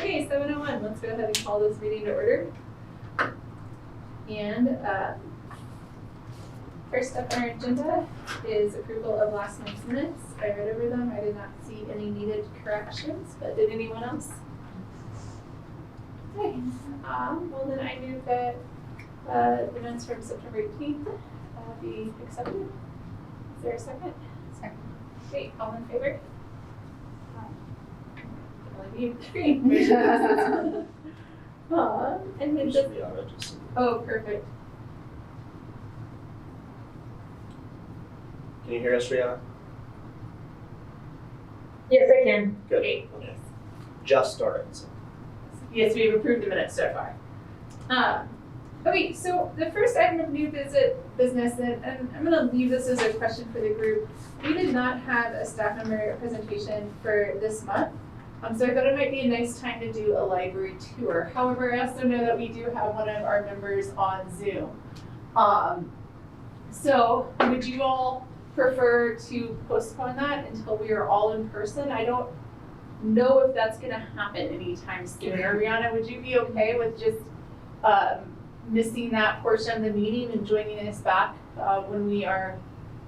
Okay, 7:01, let's go ahead and call this meeting to order. And first up on our agenda is approval of last night's minutes. I read over them. I did not see any needed corrections, but did anyone else? Okay, well then I move that the minutes from September 18th be accepted. Is there a second? Second. Great, all in favor? Great. And then just, oh, perfect. Can you hear us, Rihanna? Yes, I can. Good. Great. Okay. Just started. So. Yes, we've approved the minutes so far. Okay, so the first item of new business, and I'm gonna leave this as a question for the group. We did not have a staff member presentation for this month. So I thought it might be a nice time to do a library tour. However, I also know that we do have one of our members on Zoom. So would you all prefer to postpone that until we are all in person? I don't know if that's gonna happen anytime soon. Ariana, would you be okay with just missing that portion of the meeting and joining us back when we are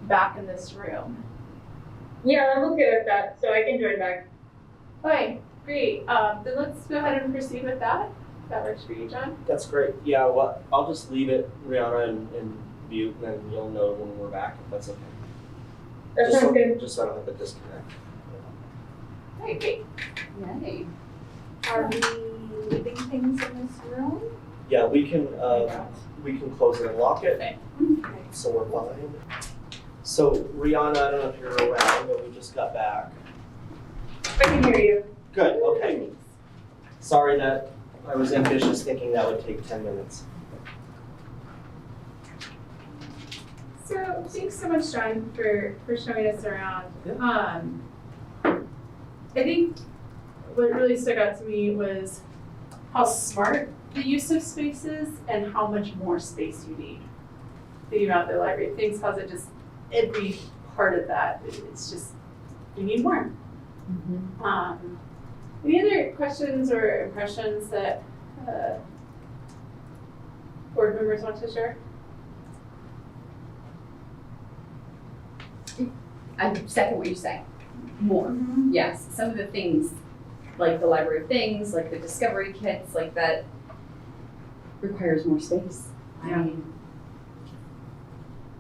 back in this room? Yeah, I'm okay with that, so I can join back. Okay, great. Then let's go ahead and proceed with that. If that works for you, John. That's great. Yeah, well, I'll just leave it, Rihanna, in mute, and then you'll know when we're back, if that's okay. That sounds good. Just so I don't have a disconnect. Okay, great. Yay. Are we leaving things in this room? Yeah, we can close it and lock it, Okay. so we're fine. So Rihanna, I don't know if you're around, but we just got back. I can hear you. Good, okay. Sorry that I was ambitious thinking that would take 10 minutes. So thanks so much, John, for showing us around. Yeah. I think what really stuck out to me was how smart the use of space is and how much more space you need. Thinking about the library, things how it just every part of that, it's just you need more. Mm-hmm. Any other questions or impressions that board members want to share? I second what you say. More. Yes. Some of the things, like the library of things, like the discovery kits, like that requires more space. Yeah.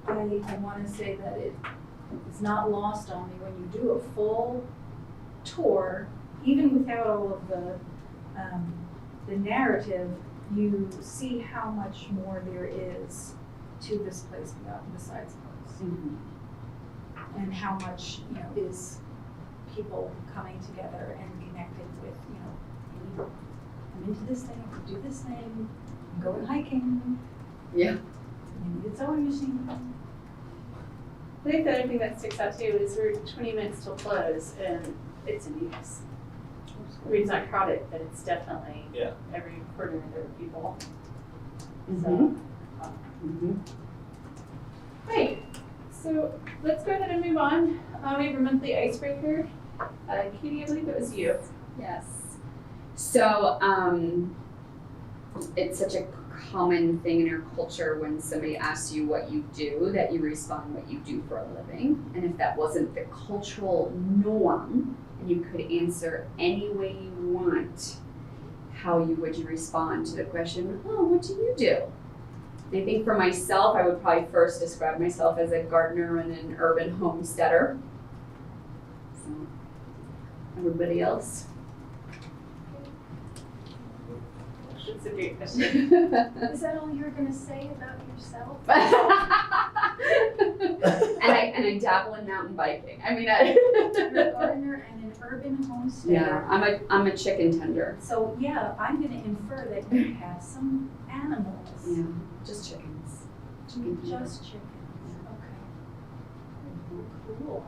I mean, I want to say that it's not lost on me when you do a full tour, even without all of the narrative, you see how much more there is to this place besides books, and how much is people coming together and connected with I'm into this thing, I do this thing, I'm going hiking. yeah. Maybe it's sewing machine. I think the other thing that sticks out too is we're 20 minutes till close and it's in use. I mean, it's not crowded, but it's definitely every corner there are people. So, Great. So let's go ahead and move on. We have a monthly icebreaker. Katie, I believe it was you. Yes. So it's such a common thing in our culture when somebody asks you what you do, that you respond what you do for a living. And if that wasn't the cultural norm, and you could answer any way you want, how would you respond to the question, oh, what do you do? And I think for myself, I would probably first describe myself as a gardener and an urban homesteader. So, everybody else? That's a great question. Is that all you're gonna say about yourself? and I dabble in mountain biking. I mean, You're a gardener and an urban homesteader. yeah, I'm a chicken tender. So yeah, I'm gonna infer that you have some animals. Yeah, just chickens. Chicken tender. Just chickens. Okay. Cool.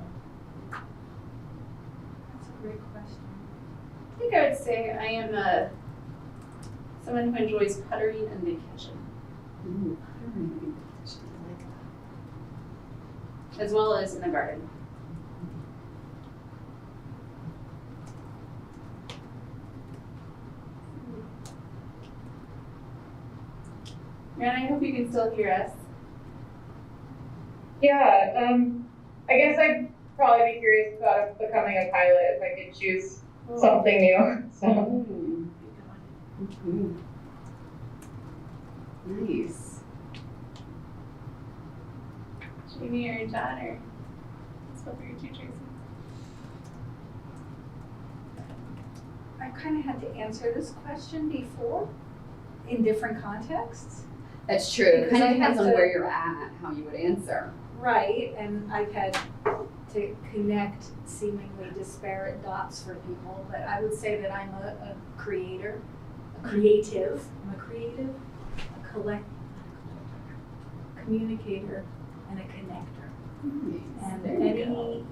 That's a great question. I think I would say I am someone who enjoys pottery and vacation, Ooh, pottery and vacation. I like that. as well as in the garden. And I hope you can still hear us. Yeah, I guess I'd probably be curious about becoming a pilot if I could choose something new. So Mhm. Nice. Jamie or John or let's go for your two choices. I kind of had to answer this question before in different contexts. That's true. It Because kind I of depends have on to- where you're at, how you would answer. Right, and I've had to connect seemingly disparate dots for people, but I would say that I'm a creator, a creative, I'm a creative, communicator, and a connector. And There you go. any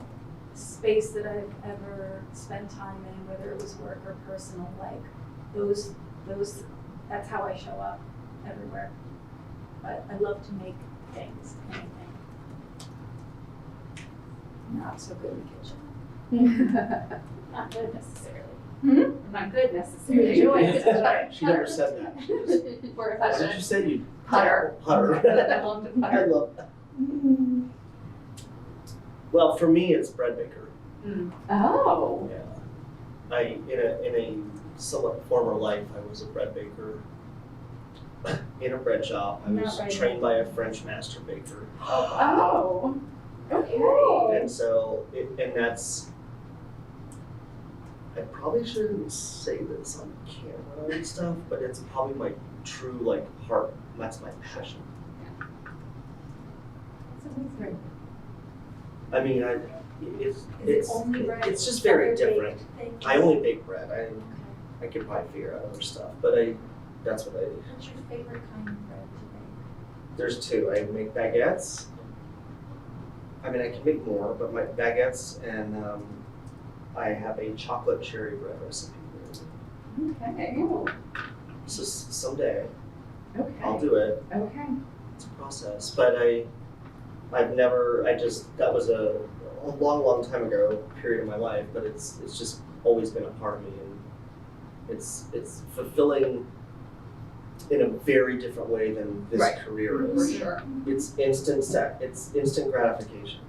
space that I've ever spent time in, whether it was work or personal, like those, that's how I show up everywhere. But I love to make things, anything. Not so good in the kitchen. Not good necessarily. Not good necessarily. Enjoy it. She never said that. She just, For a what did you fashion. say? You Putter. Putter. I love to I putter. love that. Well, for me, it's bread baker. Oh. Yeah. In a somewhat former life, I was a bread baker in a bread shop. I Not was right trained by a French master baker. Oh. Okay. And so, and that's, I probably shouldn't say this on camera and stuff, but it's probably my true like heart. That's my passion. I mean, it's only bread? it's just very Other different. baked things? I only bake bread. I could probably figure out other stuff, but that's what I do. What's your favorite kind of bread to bake? There's two. I make baguettes. I mean, I can make more, but my baguettes and I have a chocolate cherry bread recipe. Okay. So someday I'll Okay. do it. Okay. It's a process, but that was a long time ago period of my life, but it's just always been a part of me, and it's fulfilling in a very different way than this Right. career For is. sure. It's instant gratification.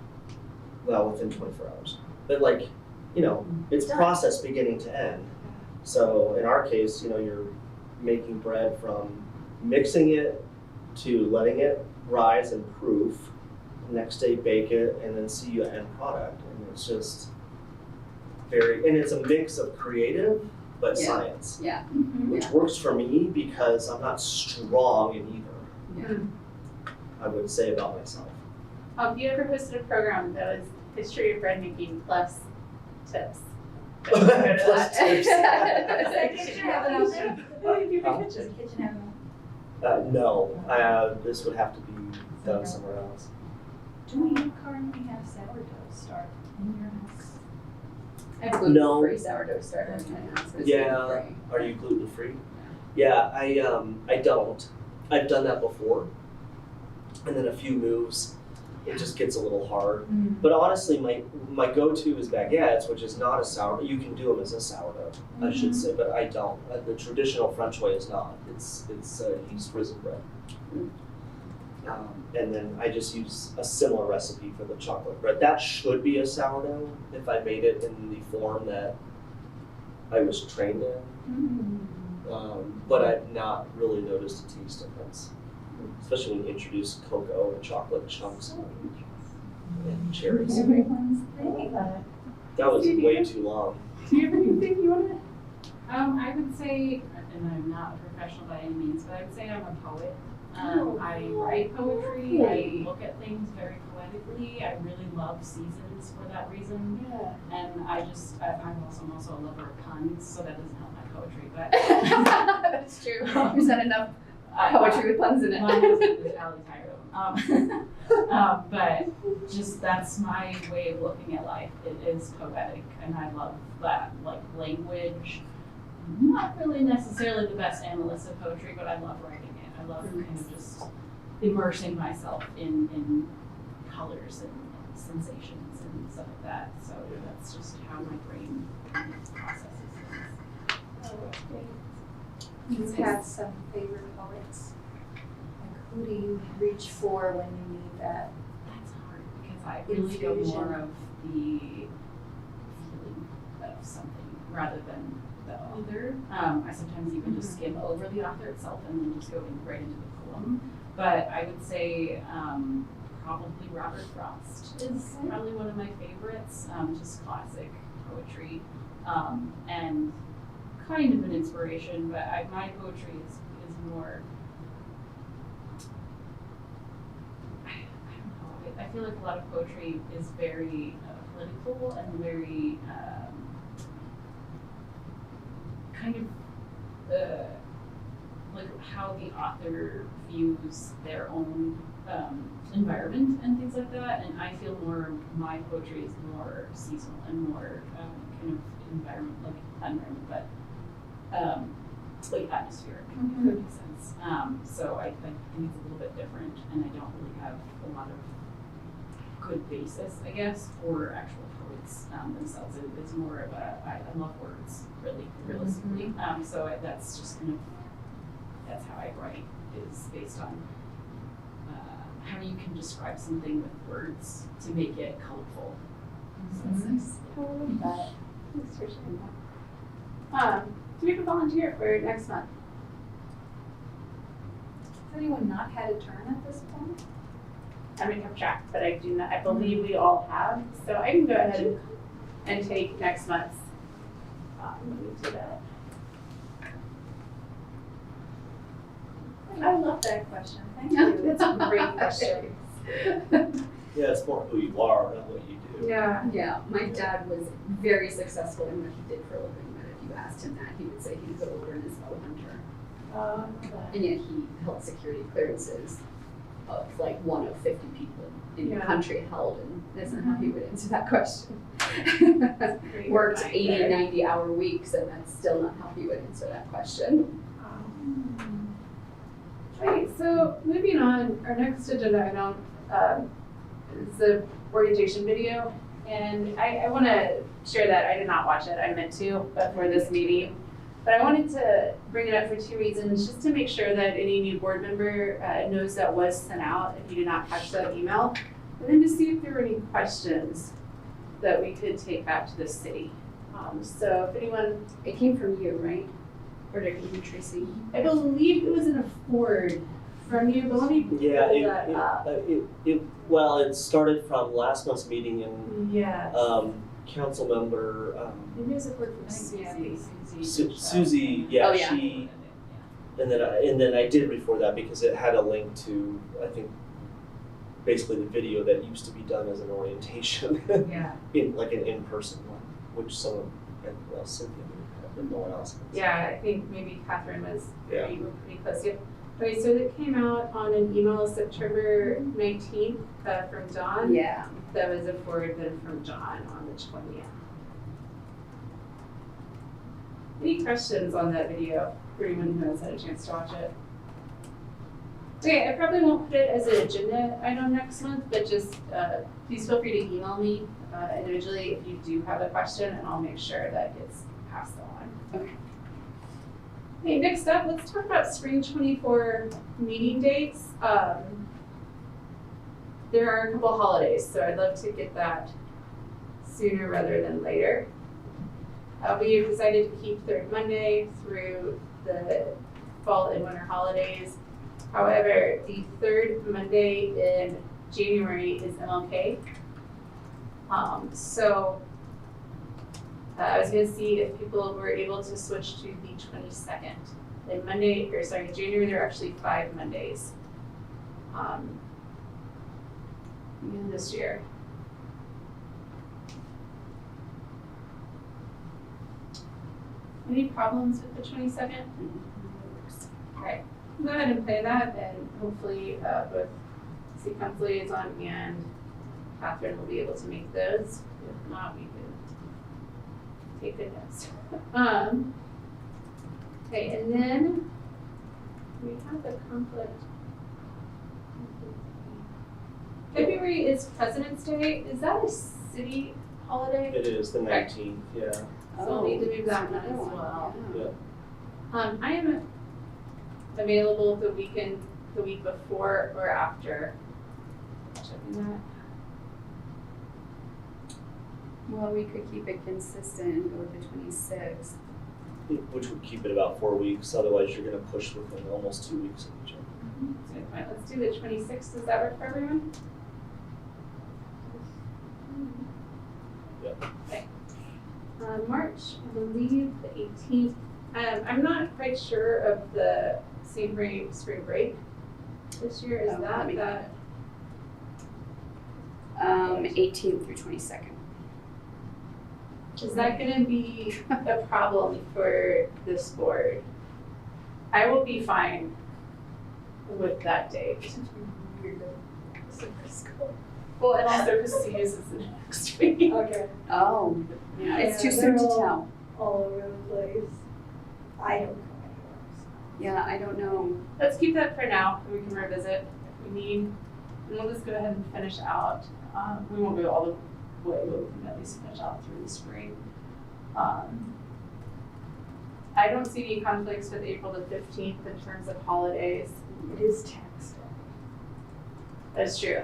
Well, within 24 hours. But like, it's Done. process beginning to end. So in our case, you're making bread from mixing it to letting it rise and proof. Next day bake it and then see your end product. And it's just and it's a mix of creative but Yeah. science. Yeah. Which works for me because I'm not strong in either. Yeah. I would say about myself. Have you ever hosted a program that was history of bread making plus tips? Plus tips. Kitchen have it out there? Oh, you do the Does kitchen. the kitchen have a No, this would have to be done somewhere else. Do you currently have sourdough start in your house? I have gluten No. free sourdough starter in my house. It's Yeah. gluten-free. Are you gluten free? Yeah, I don't. I've done that before, and then a few moves, it just gets a little hard. But honestly, my go-to is baguettes, which is not a sourdough. You can do them as a sourdough, I should say, but I don't. The traditional French way is not. It's yeast risen bread. And then I just use a similar recipe for the chocolate bread. That should be a sourdough if I made it in the form that I was trained in. But I've not really noticed a taste difference, especially when you introduce cocoa and chocolate chunks and cherries. Everyone's thinking that. That was way too long. Do you have anything you want to? I would say, and I'm not a professional by any means, but I would say I'm a poet. I write poetry, I look at things very poetically, I really love seasons for that reason. Yeah. And I'm also a lover of puns, so that doesn't help my poetry, but. That's true. There's not enough poetry with puns in it. My husband is probably tired of them. But just that's my way of looking at life. It is poetic, and I love that, like language. I'm not really necessarily the best analyst of poetry, but I love writing it. I love kind of just immersing myself in colors and sensations and stuff like that. So that's just how my brain processes things. You've had some favorite poets and who do you reach for when you need that? That's hard because I really go more of the feeling of something rather than the author. I sometimes even just skim over the author itself and then just go right into the poem. But I would say probably Robert Frost is probably one of my favorites, just classic poetry, and kind of an inspiration, but my poetry is more, I don't know, I feel like a lot of poetry is very political and very kind of like how the author views their own environment and things like that. And I feel more my poetry is more seasonal and more kind of environment, but like atmospheric, if that makes sense. So I think it's a little bit different, and I don't really have a lot of good basis, I guess, for actual poets themselves. It's more of I love words, really, realistically. So that's just kind of, that's how I write, is based on how you can describe something with words to make it colorful. So that's nice. I love that. Thanks for sharing that. Do we have a volunteer for next month? Has anyone not had a turn at this point? I'm gonna keep track, but I do not, I believe we all have, so I can go ahead and take next month's. Let me do that. I love that question, thank you. That's a great question. Yeah, it's more who you are, not what you do. Yeah. Yeah, my dad was very successful in what he did for a living, but if you asked him that, he would say he was a wilderness bow hunter. And yet he held security clearances of like one of 50 people in the country held, and that's not how he would answer that question. Worked 80, 90 hour weeks, and that's still not how he would answer that question. Right, so moving on, our next agenda item is the orientation video. And I want to share that I did not watch it, I meant to, but for this meeting. But I wanted to bring it up for two reasons, just to make sure that any new board member knows that was sent out if you did not catch that email. And then to see if there were any questions that we could take back to the city. So if anyone, It came from you, right? Or did it come from Tracy? I believe it was in a forward from you, but let me pull that up. Well, it started from last month's meeting, and Yes. council member Maybe it was a word from Susie. Susie, Oh, yeah. she, and then I did refer that because it had a link to, I think, basically the video that used to be done as an orientation, Yeah. in like an in-person one, which some of, well, Cynthia would have, but no one else has. Yeah, I think maybe Catherine was Yeah. pretty close. Yep. Okay, so that came out on an email September 19th from Dawn. Yeah. That was a forward then from John on the 20th. Any questions on that video for anyone who has had a chance to watch it? Okay, I probably won't put it as an agenda item next month, but just please feel free to email me individually if you do have a question, and I'll make sure that gets passed on. Okay. Okay, next up, let's talk about spring 24 meeting dates. There are a couple holidays, so I'd love to get that sooner rather than later. We have decided to keep third Monday through the fall and winter holidays. However, the third Monday in January is MLK. So I was gonna see if people were able to switch to the 22nd. In January, there are actually 5 Mondays this year. Any problems with the 22nd? Okay, go ahead and play that, and hopefully both city council liaison and Catherine will be able to make those. If not, we can take the notes. Okay, and then we have the conflict. February is President's Day. Is that a city holiday? It is the 19th, yeah. So we'll need to move that one as well. Yeah. I am available the weekend the week before or after. Checking that. Well, we could keep it consistent and go with the 26th. Which would keep it about 4 weeks, otherwise you're gonna push within almost 2 weeks of each other. That's a good point. Let's do the 26th. Does that work for everyone? Yep. Okay. March, I believe the 18th. I'm not quite sure of the spring break this year. Is Oh, that let me- that? 18th through 22nd. Is that gonna be a problem for this board? I will be fine with that date. Well, and also because CUs is the next week. Okay. Oh, yeah, it's too Yeah, soon to they're all- tell. All over the place. I don't go anywhere. Yeah, I don't know. Let's keep that for now, and we can revisit if we need. And we'll just go ahead and finish out. We won't go all the way, but we can at least finish out through the spring. I don't see any conflicts with April the 15th in terms of holidays. It is tax day. That's true.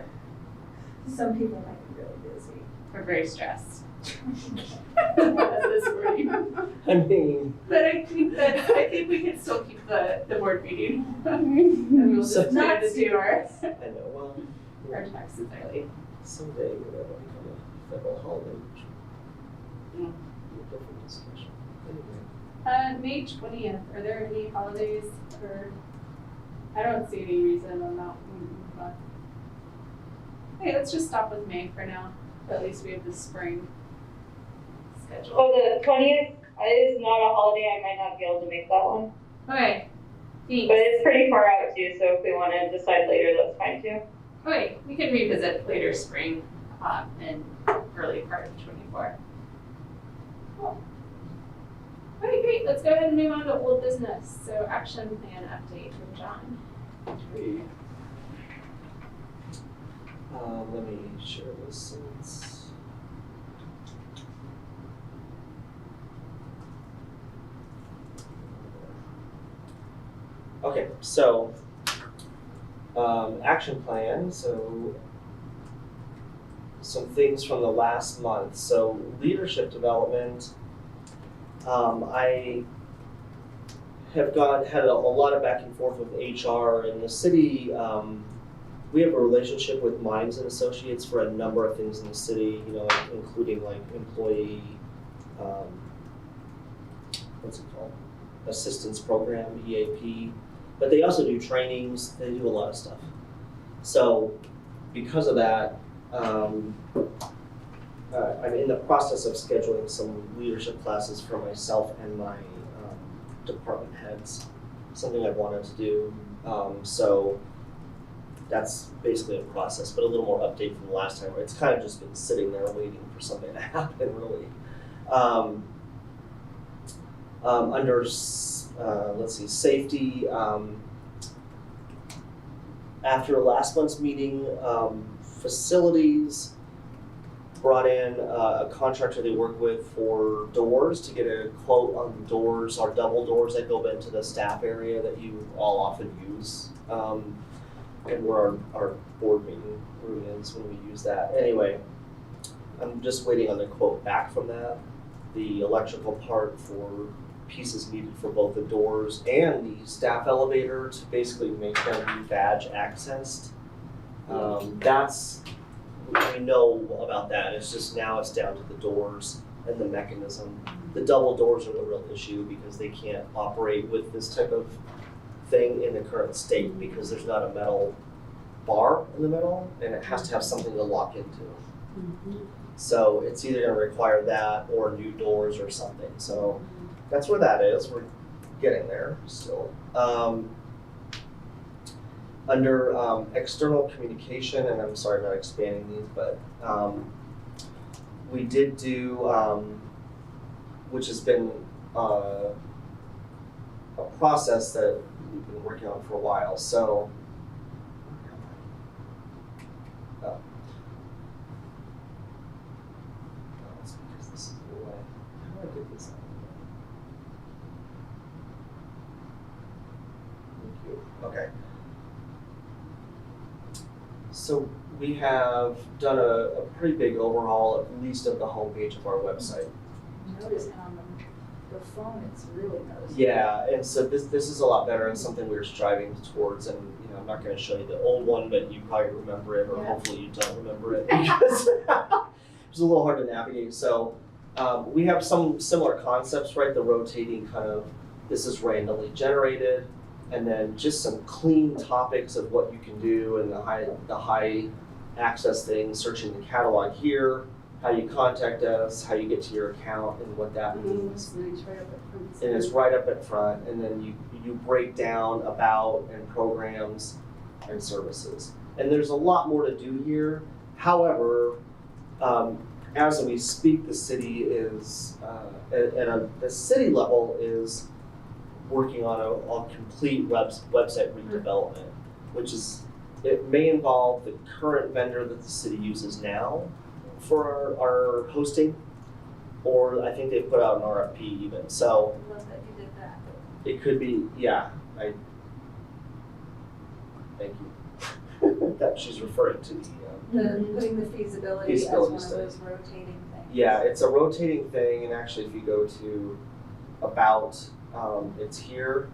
Some people might be really busy. We're very stressed. That's this wording. I mean, But I think we can still keep the board meeting. And we'll just Not plan to do our I know, well, taxes early. someday we're gonna become a federal holiday, which Mm. will be a different discussion. Anyway. May 20th, are there any holidays or, I don't see any reason I'm not. Hey, let's just stop with May for now. At least we have the spring schedule. Oh, the 20th is not a holiday, I might not be able to make that one. Okay, But thanks. it's pretty far out too, so if we want to decide later, that's fine too. Okay, we can revisit later spring, and early part of 24. Cool. Okay, great, let's go ahead and move on to old business. So action plan update from John. Okay. Let me share this since. Okay, so action plan. So some things from the last month. So leadership development. I have had a lot of back and forth with HR in the city. We have a relationship with Mines and Associates for a number of things in the city, you know, including like employee, what's it called? Assistance program, EAP. But they also do trainings, they do a lot of stuff. So because of that, I'm in the process of scheduling some leadership classes for myself and my department heads, something I've wanted to do. So that's basically a process, but a little more update from the last time. It's kind of just been sitting there waiting for something to happen, really. Under, let's see, safety, after last month's meeting, facilities brought in a contractor they work with for doors to get a quote on doors, our double doors that go into the staff area that you all often use. And where our board meeting room is when we use that. Anyway, I'm just waiting on the quote back from that. The electrical part for pieces needed for both the doors and the staff elevator to basically make them be badge accessed. That's, we know about that. It's just now it's down to the doors and the mechanism. The double doors are the real issue because they can't operate with this type of thing in the current state because there's not a metal bar in the middle and it has to have something to lock into. So it's either gonna require that or new doors or something. So that's where that is. We're getting there still. Under external communication, and I'm sorry I'm not expanding these, but we did do, which has been a process that we've been working on for a while. So, it's because this is the way. How do I get this out? Thank you. Okay. So we have done a pretty big overhaul, at least of the homepage of our website. Notice, and on the phone, it's really noticeable. Yeah, and so this is a lot better and something we're striving towards. And you know, I'm not going to show you the old one, but you probably remember it, or Yeah. hopefully you don't remember it because it was a little hard to navigate. So we have some similar concepts, right? The rotating kind of, this is randomly generated, and then just some clean topics of what you can do and the high access things, searching the catalog here, how you contact us, how you get to your account, and what that means. That's nice, right up at front. And it's right up at front, and then you break down about and programs and services. And there's a lot more to do here. However, as we speak, the city is the city level is working on a complete website redevelopment, which is, it may involve the current vendor that the city uses now for our hosting, or I think they put out an RFP even. So I love that you did that. it could be, yeah, thank you. That she's referring to Putting the feasibility as Feasibility one of study. those rotating things. yeah, it's a rotating thing, and actually if you go to about, it's here.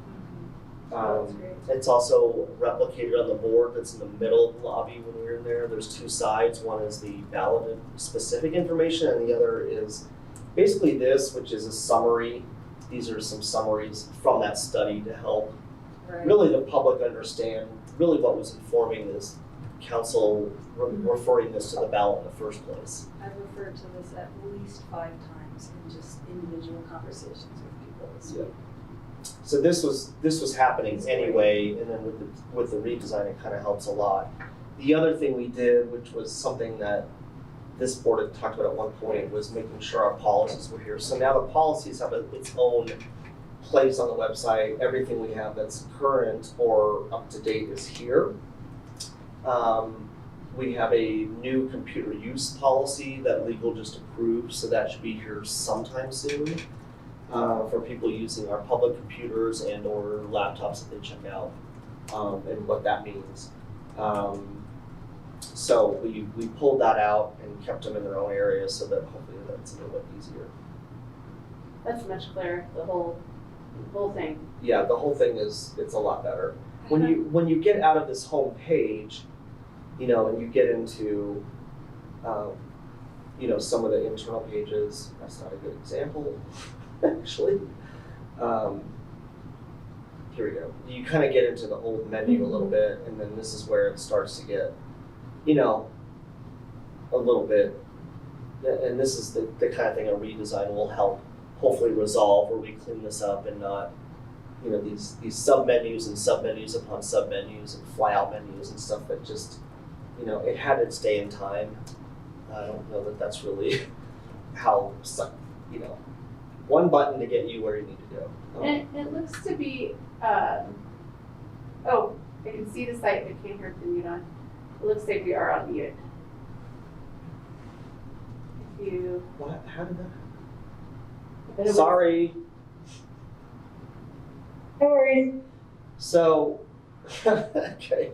That's great. It's also replicated on the board that's in the middle of the lobby when we were in there. There's two sides. One is the ballot specific information, and the other is basically this, which is a summary. These are some summaries from that study to help Right. really the public understand really what was informing this council referring this to the ballot in the first place. I've referred to this at least 5 times in just individual conversations with people this week. So this was happening anyway, and then with the redesign, it kind of helps a lot. The other thing we did, which was something that this board had talked about at one point, was making sure our policies were here. So now the policies have its own place on the website. Everything we have that's current or up to date is here. We have a new computer use policy that legal just approved, so that should be here sometime soon. For people using our public computers and or laptops that they check out, and what that means. So we pulled that out and kept them in their own area so that hopefully that's a little bit easier. That's much clearer, the whole thing. Yeah, the whole thing it's a lot better. When you get out of this home page, you know, and you get into you know, some of the internal pages, that's not a good example, actually. Here we go. You kind of get into the old menu a little bit, and then this is where it starts to get, you know, a little bit, and this is the kind of thing a redesign will help hopefully resolve, where we clean this up and not, you know, these sub-menus and sub-menus upon sub-menus and fly-out menus and stuff that just, you know, it had its day and time. I don't know that that's really how, you know, one button to get you where you need to go. And it looks to be, oh, I can see the site, but can't hear the mute on. It looks like we are on mute. If you, What? How did that But it happen? was- Sorry. No worries. So, okay.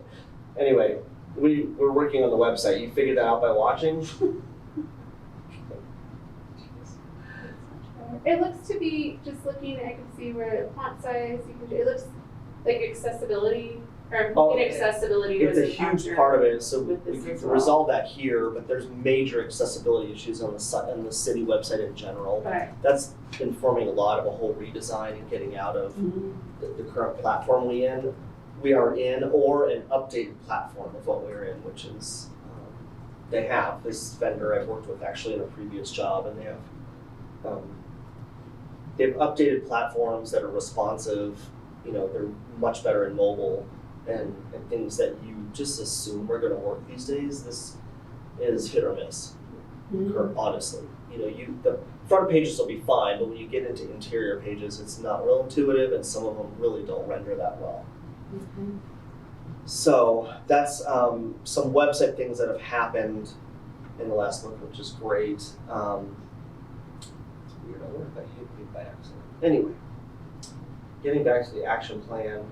Anyway, we're working on the website. You figured that out by watching? it looks to be, just looking, I can see where the font size, it looks like accessibility, or Oh, inaccessibility was It's a huge part of it, so with we this can as well. resolve that here, but there's major accessibility issues on the city website in general. Okay. That's informing a lot of a whole redesign and getting out of the current platform we are in, or an updated platform of what we're in, which is, they have this vendor I've worked with actually in a previous job, and they've updated platforms that are responsive, you know, they're much better in mobile, and things that you just assume are gonna work these days. This is hit or miss, honestly. You know, the front pages will be fine, but when you get into interior pages, it's not real intuitive, and some of them really don't render that well. So that's some website things that have happened in the last month, which is great. It's weird, I wonder if I hit me by accident. Anyway, getting back to the action plan.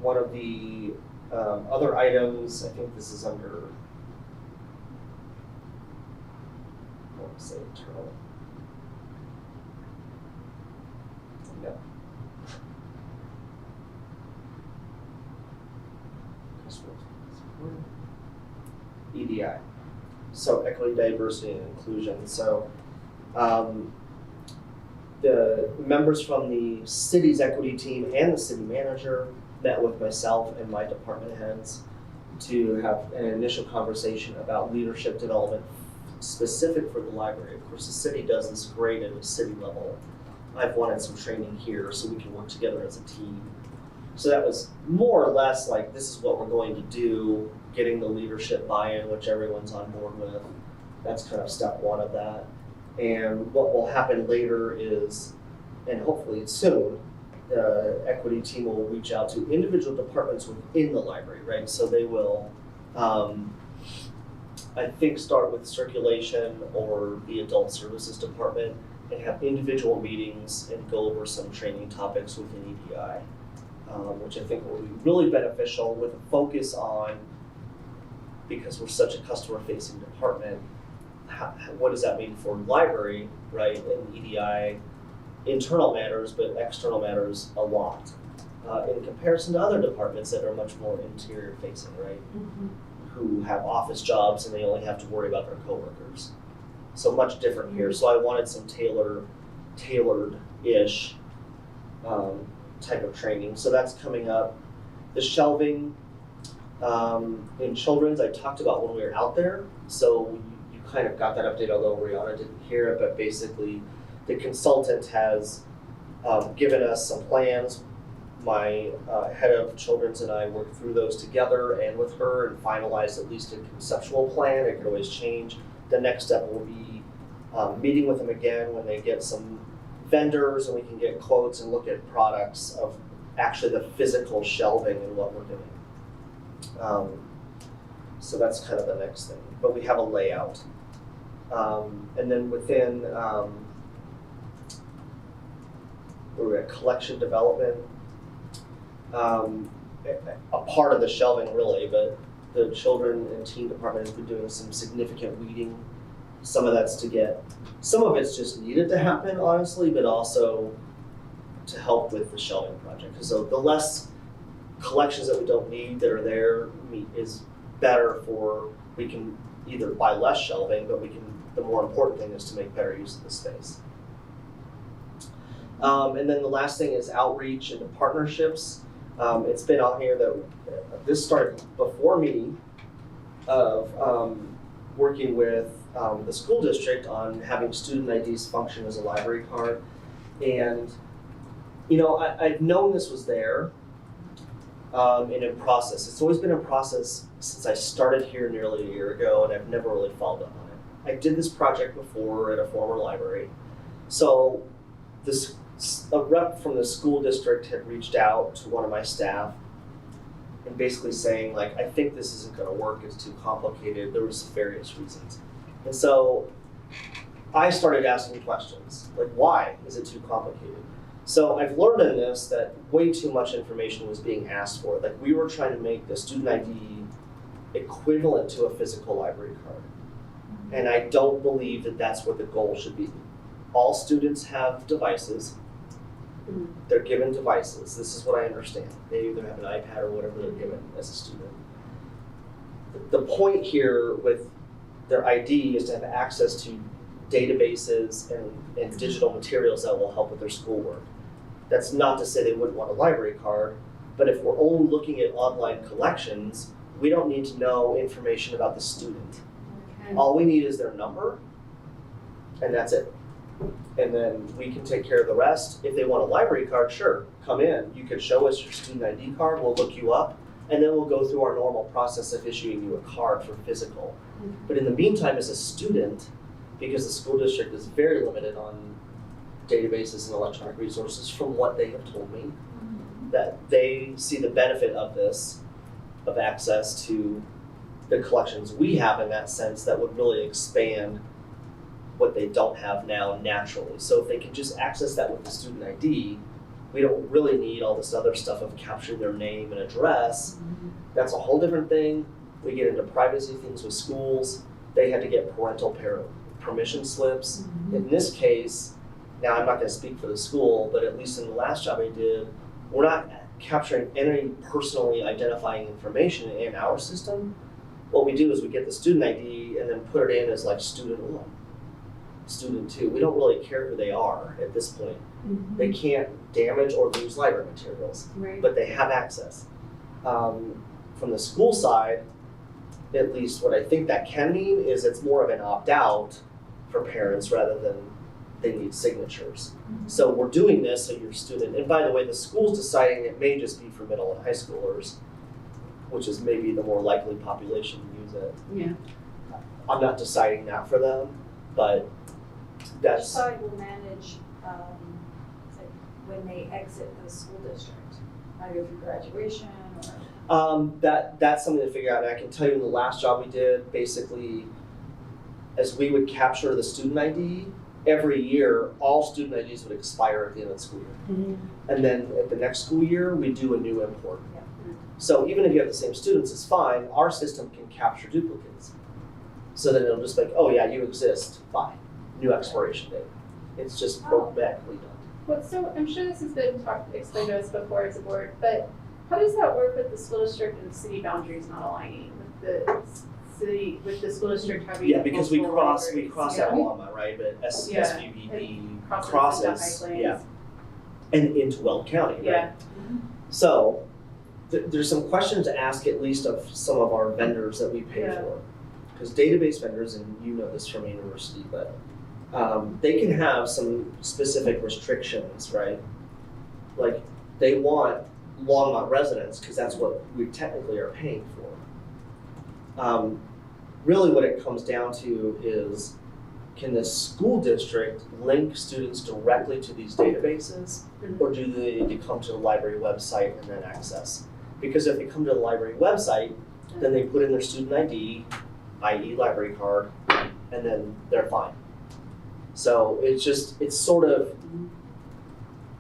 one of the other items, I think this is under, I want to say internal. No. EDI. So equity, diversity, and inclusion. So the members from the city's equity team and the city manager met with myself and my department heads to have an initial conversation about leadership development specific for the library. Of course, the city does this great at a city level. I've wanted some training here so we can work together as a team. So that was more or less like, this is what we're going to do, getting the leadership buy-in, which everyone's on board with. That's kind of step one of that. And what will happen later is, and hopefully soon, the equity team will reach out to individual departments within the library, right? So they will, I think, start with circulation or the adult services department and have individual meetings and go over some training topics within EDI, which I think will be really beneficial with a focus on, because we're such a customer-facing department, what does that mean for library, right? And EDI, internal matters, but external matters a lot, in comparison to other departments that are much more interior-facing, right? Mm-hmm. Who have office jobs and they only have to worry about their coworkers. So much different here. So I wanted some tailored-ish type of training. So that's coming up. The shelving in children's, I talked about when we were out there. So you kind of got that update, although Rihanna didn't hear it, but basically the consultant has given us some plans. My head of children's and I worked through those together and with her and finalized at least a conceptual plan. It could always change. The next step will be meeting with them again when they get some vendors and we can get quotes and look at products of actually the physical shelving and what we're doing. So that's kind of the next thing. But we have a layout. And then within, we're at collection development. A part of the shelving really, but the children and teen department has been doing some significant weeding. Some of it's just needed to happen, honestly, but also to help with the shelving project. So the less collections that we don't need that are there is better we can either buy less shelving, but the more important thing is to make better use of the space. And then the last thing is outreach and the partnerships. It's been on here that this started before me of working with the school district on having student IDs function as a library card. And, I've known this was there and in process. It's always been in process since I started here nearly a year ago, and I've never really followed up on it. I did this project before at a former library. So a rep from the school district had reached out to one of my staff and basically saying, like, I think this isn't going to work, it's too complicated. There was various reasons. And so I started asking questions, like, why is it too complicated? So I've learned in this that way too much information was being asked for. Like, we were trying to make the student ID equivalent to a physical library card. And I don't believe that that's what the goal should be. All students have devices. They're given devices. This is what I understand. They either have an iPad or whatever they're given as a student. The point here with their ID is to have access to databases and digital materials that will help with their schoolwork. That's not to say they wouldn't want a library card, but if we're only looking at online collections, we don't need to know information about the student. Okay. All we need is their number, and that's it. And then we can take care of the rest. If they want a library card, sure, come in. You can show us your student ID card, we'll look you up, and then we'll go through our normal process of issuing you a card for physical. But in the meantime, as a student, because the school district is very limited on databases and electronic resources from what they have told me, that they see the benefit of this, of access to the collections we have in that sense that would really expand what they don't have now naturally. So if they can just access that with the student ID, We don't really need all this other stuff of capturing their name and address. That's a whole different thing. We get into privacy things with schools. They had to get parental permission slips. In this case, now I'm not going to speak for the school, but at least in the last job I did, we're not capturing any personally identifying information in our system. What we do is we get the student ID and then put it in as like student 1, student 2. We don't really care who they are at this point. They can't damage or lose library materials, Right. but they have access. From the school side, at least what I think that can mean is it's more of an opt-out for parents rather than they need signatures. So we're doing this so your student, and by the way, the school's deciding it may just be for middle and high schoolers, which is maybe the more likely population to use it. Yeah. I'm not deciding that for them, but Which that's, side will manage, say, when they exit the school district, either through graduation or? that's something to figure out. And I can tell you in the last job we did, basically, as we would capture the student ID, every year, all student IDs would expire at the end of the school year. And then at the next school year, we do a new import. So even if you have the same students, it's fine. Our system can capture duplicates. So then it'll just be like, oh yeah, you exist, fine. New expiration date. It's just programmatically done. Well, so I'm sure this has been explained to us before as a board, but how does that work with the school district and city boundaries not aligning with the city, with the school district having Yeah, because we multiple cross libraries? at Longmont, right? But Yeah. SVPD Crosses crosses, into High yeah, Plains. and into Weld County, right? Yeah. So there's some questions to ask at least of some of our vendors that we pay Yeah. for. Because database vendors, and you know this from university, but they can have some specific restrictions, right? Like they want Longmont residents because that's what we technically are paying for. Really what it comes down to is, can the school district link students directly to these databases, or do they need to come to the library website and then access? Because if they come to the library website, then they put in their student ID, i.e. library card, and then they're fine. So it's sort of,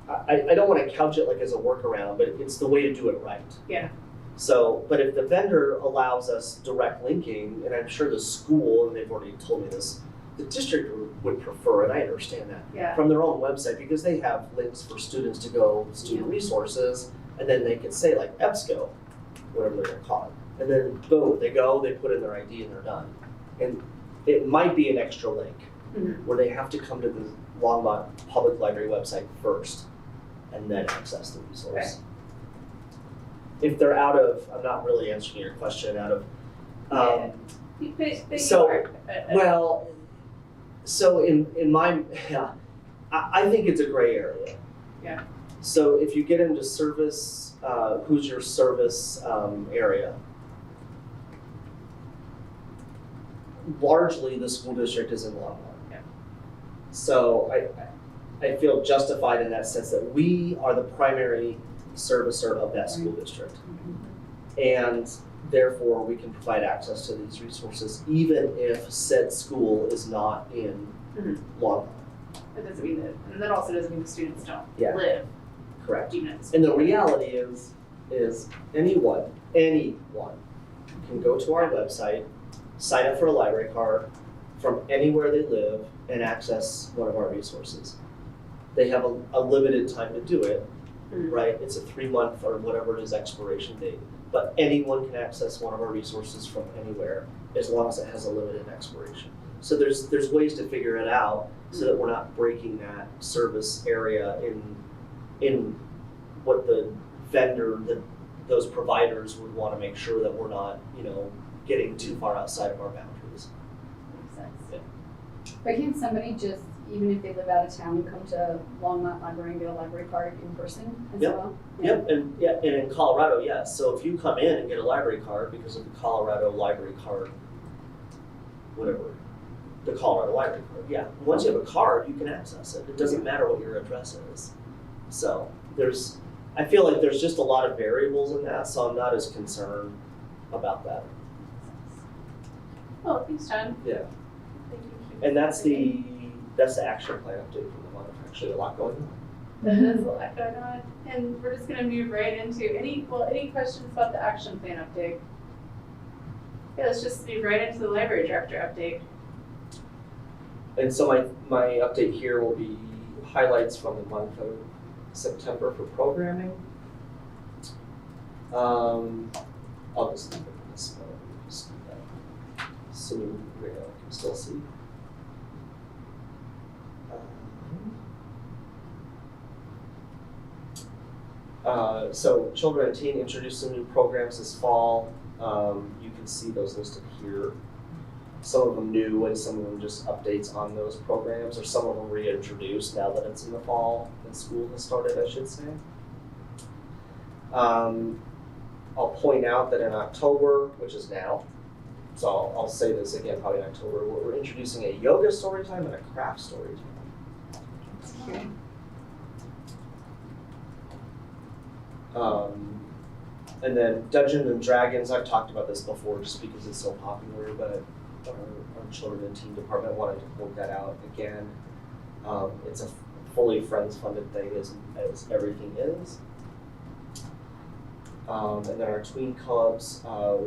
I don't want to couch it like as a workaround, but it's the way to do it right. Yeah. So, but if the vendor allows us direct linking, and I'm sure the school, and they've already told me this, the district would prefer, and I understand that, Yeah. from their own website, because they have links for students to go, student resources, and then they can say like EBSCO, whatever they're gonna call it. And then boom, they go, they put in their ID and they're done. And it might be an extra link where they have to come to the Longmont Public Library website first and then access the resource. Okay. If they're out of, I'm not really answering your question, out of, But so, you are. well, so in my, yeah, I think it's a gray area. Yeah. So if you get into service, who's your service area? Largely, the school district is in Longmont. Yeah. So I feel justified in that sense that we are the primary servicer of that school district. And therefore, we can provide access to these resources even if said school is not in Longmont. That doesn't mean that, and that also doesn't mean the students don't Yeah. live Correct. even at the school. And the reality is anyone can go to our website, sign up for a library card from anywhere they live and access one of our resources. They have a limited time to do it, right? It's a 3-month or whatever it is expiration date. But anyone can access one of our resources from anywhere as long as it has a limited expiration. So there's ways to figure it out so that we're not breaking that service area in what the vendor, those providers would want to make sure that we're not, getting too far outside of our boundaries. Makes sense. But can't somebody just, even if they live out of town, come to Longmont Library and get a library card in person as Yep. well? Yep, and in Colorado, yes. So if you come in and get a library card because of the Colorado library card, whatever, the Colorado library card, yeah. Once you have a card, you can access it. It doesn't matter what your address is. So I feel like there's just a lot of variables in that, so I'm not as concerned about that. Well, thanks, John. Yeah. Thank you. And that's the action plan update from the month. Actually, a lot going on. There's a lot going on. And we're just gonna move right into any questions about the action plan update? Yeah, let's just move right into the library director update. And so my update here will be highlights from the month of September for programming. I'll just leave it in this one. Just do that. So you can still see. So children and teen introduced some new programs this fall. You can see those listed here. Some of them new and some of them just updates on those programs, or some of them reintroduced now that it's in the fall and school has started, I should say. I'll point out that in October, which is now, so I'll say this again probably in October, we're introducing a yoga story time and a craft story time. And then Dungeons and Dragons, I've talked about this before just because it's so popular, but our children and teen department wanted to work that out again. It's a fully Friends funded thing as everything is. And then our tween clubs,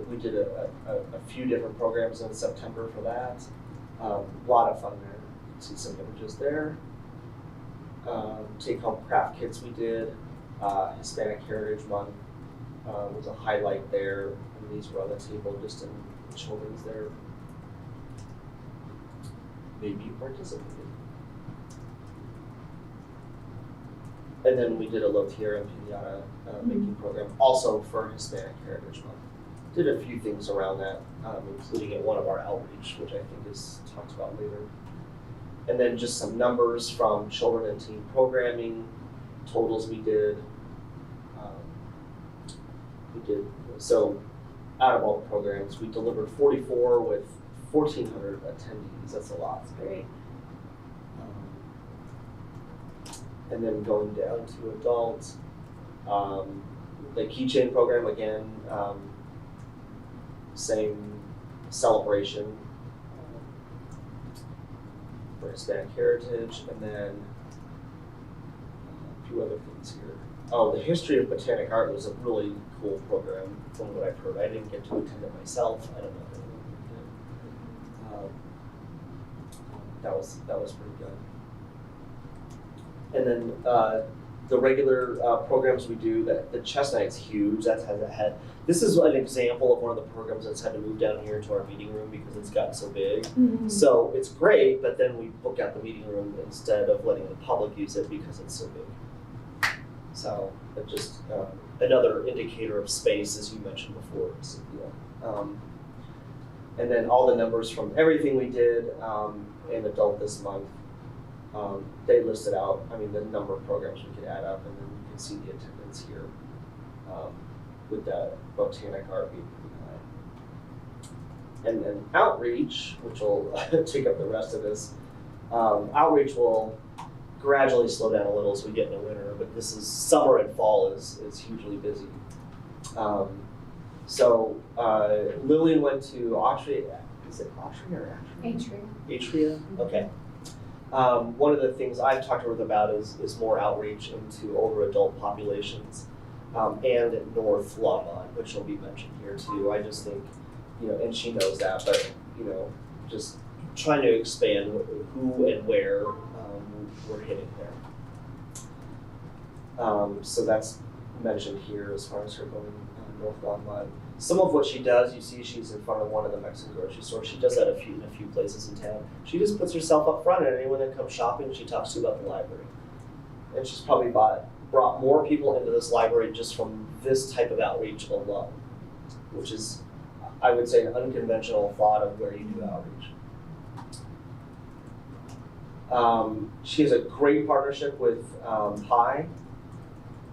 we did a few different programs in September for that. A lot of fun there. You can see some images there. Take home craft kits we did. Hispanic Heritage Month was a highlight there, and these were on the table just in children's there. Maybe you participated. And then we did a Lotiera and Pinata making program, also for Hispanic Heritage Month. Did a few things around that, including at one of our outreach, which I think is talked about later. And then just some numbers from children and teen programming, totals we did. So out of all the programs, we delivered 44 with 1,400 attendees. That's a lot. That's great. And then going down to adults, the keychain program again, same celebration for Hispanic Heritage, and then a few other things here. Oh, the history of botanic art was a really cool program from what I've heard. I didn't get to attend it myself. I don't know if anyone did. That was pretty good. And then the regular programs we do, the chess night's huge. This is an example of one of the programs that's had to move down here to our meeting room because it's gotten so big. Mm-hmm. So it's great, but then we book out the meeting room instead of letting the public use it because it's so big. So it just another indicator of space, as you mentioned before, Cynthia. And then all the numbers from everything we did in adult this month, they listed out, the number of programs we could add up, and then you can see the attendance here with that botanic art being pretty high. And then outreach, which will take up the rest of this, outreach will gradually slow down a little as we get into winter, but this is summer and fall is hugely busy. So Lillian went to Atria. Is it Atria or Atria? Atria. Okay. One of the things I've talked to her about is more outreach into older adult populations, and at North Longmont, which will be mentioned here too. I just think, and she knows that, but just trying to expand who and where we're hitting there. So that's mentioned here as far as her going North Longmont. Some of what she does, you see she's in front of one of the Mexican grocery stores. She does that in a few places in town. She just puts herself up front, and anyone that comes shopping, she talks to about the library. And she's probably brought more people into this library just from this type of outreach alone, which is, I would say, an unconventional thought of where you do outreach. She has a great partnership with Pi,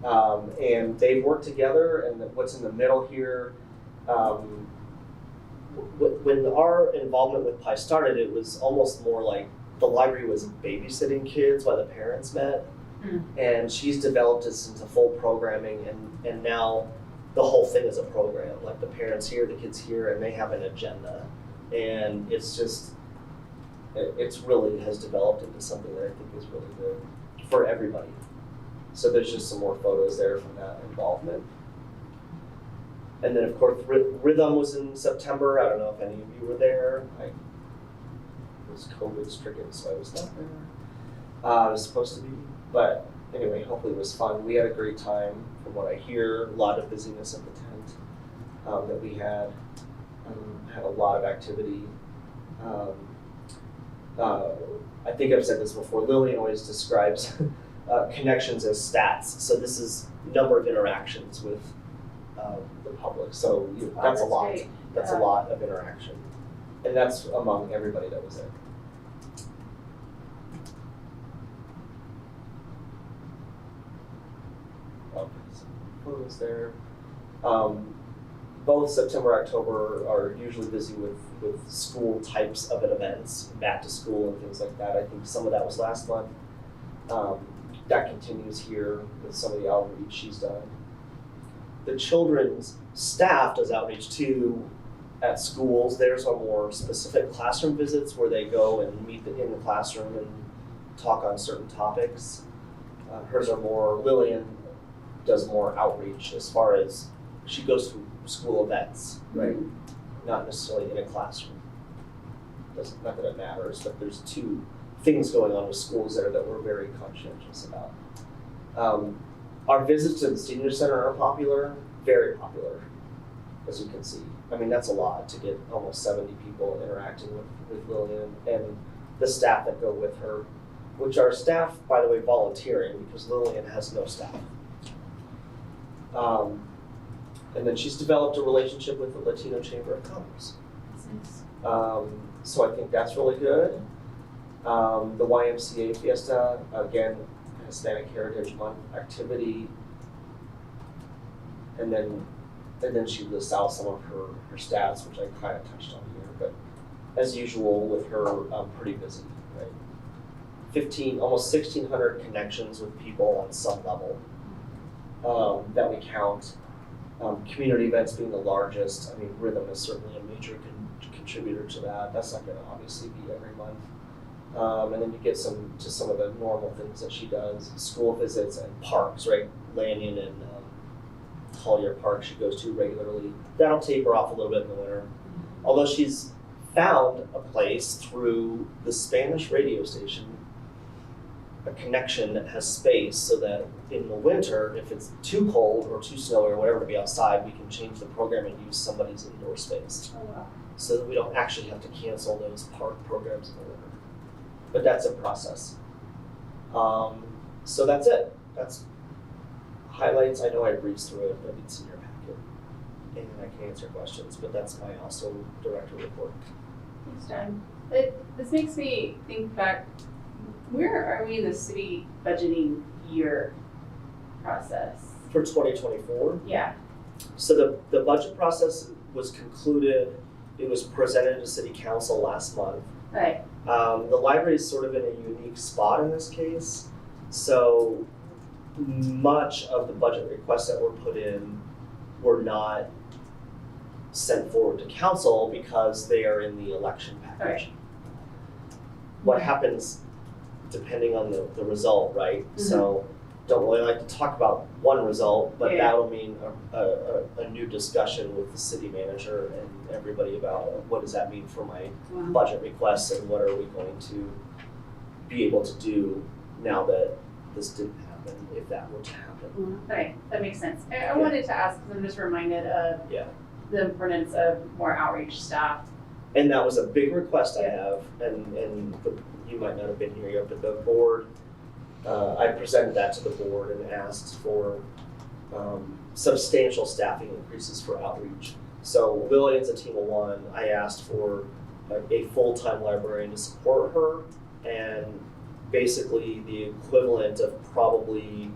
and they work together, and what's in the middle here, when our involvement with Pi started, it was almost more like the library was babysitting kids while the parents met, and she's developed this into full programming, and now the whole thing is a program, like the parents here, the kids here, and they have an agenda, and it's just, it's really has developed into something that I think is really good for everybody. So there's just some more photos there from that involvement. And then of course, Rhythm was in September. I don't know if any of you were there. I was COVID stricken, so I was not there. I was supposed to be, but anyway, hopefully it was fun. We had a great time from what I hear, a lot of busyness at the tent that we had. Had a lot of activity. I think I've said this before, Lillian always describes connections as stats. So this is number of interactions with the public. So that's a lot. great. That's a lot of interaction. And that's among everybody that was there. Okay, some photos there. Both September, October are usually busy with school types of events, back to school and things like that. I think some of that was last month. That continues here with some of the outreach she's done. The children's staff does outreach too at schools. Theirs are more specific classroom visits where they go and meet in the classroom and talk on certain topics. Hers are more, Lillian does more outreach as far as she goes to school events, right? Not necessarily in a classroom. Not that it matters, but there's two things going on with schools there that we're very conscientious about. Our visits to the senior center are popular, very popular, as you can see. I mean, that's a lot to get almost 70 people interacting with Lillian and the staff that go with her, which are staff, by the way, volunteering because Lillian has no staff. And then she's developed a relationship with the Latino Chamber of Commerce. So I think that's really good. The YMCA Fiesta, again, Hispanic Heritage Month activity. And then she lists out some of her stats, which I kind of touched on here. But as usual with her, pretty busy, right? Almost 1,600 connections with people on some level that we count. Community events being the largest. I mean, Rhythm is certainly a major contributor to that. That's not going to obviously be every month. And then you get some of the normal things that she does, school visits and parks, right? Lanyon and Collier Park she goes to regularly. That'll taper off a little bit in the winter. Although she's found a place through the Spanish radio station, a connection that has space so that in the winter, if it's too cold or too snowy or whatever to be outside, we can change the program and use somebody's indoor space. Oh, wow. So that we don't actually have to cancel those park programs in the winter. But that's a process. So that's it. That's highlights. I know I breezed through it, but it's in your packet. And I can answer questions, but that's my also director report. Thanks, Jen. This makes me think back, Where are we in the city budgeting year process? For 2024, Yeah. so the budget process was concluded. It was presented to City Council last month. Right. The library is sort of in a unique spot in this case. So much of the budget requests that were put in were not sent forward to council because they are in the election package. Right. What happens depending on the result, right? Mm-hmm. So don't really like to talk about one result, but Yeah. that'll mean a new discussion with the city manager and everybody about what does that mean for my Wow. budget requests and what are we going to be able to do now that this didn't happen, if that were to happen. Right, that makes sense. I wanted to ask, because I'm just reminded of Yeah. the importance of more outreach staff. And that was a big request I Yeah. have, and you might not have been here yet, but the board, I presented that to the board and asked for substantial staffing increases for outreach. So Lillian's a team of one. I asked for a full-time librarian to support her, and basically the equivalent of probably,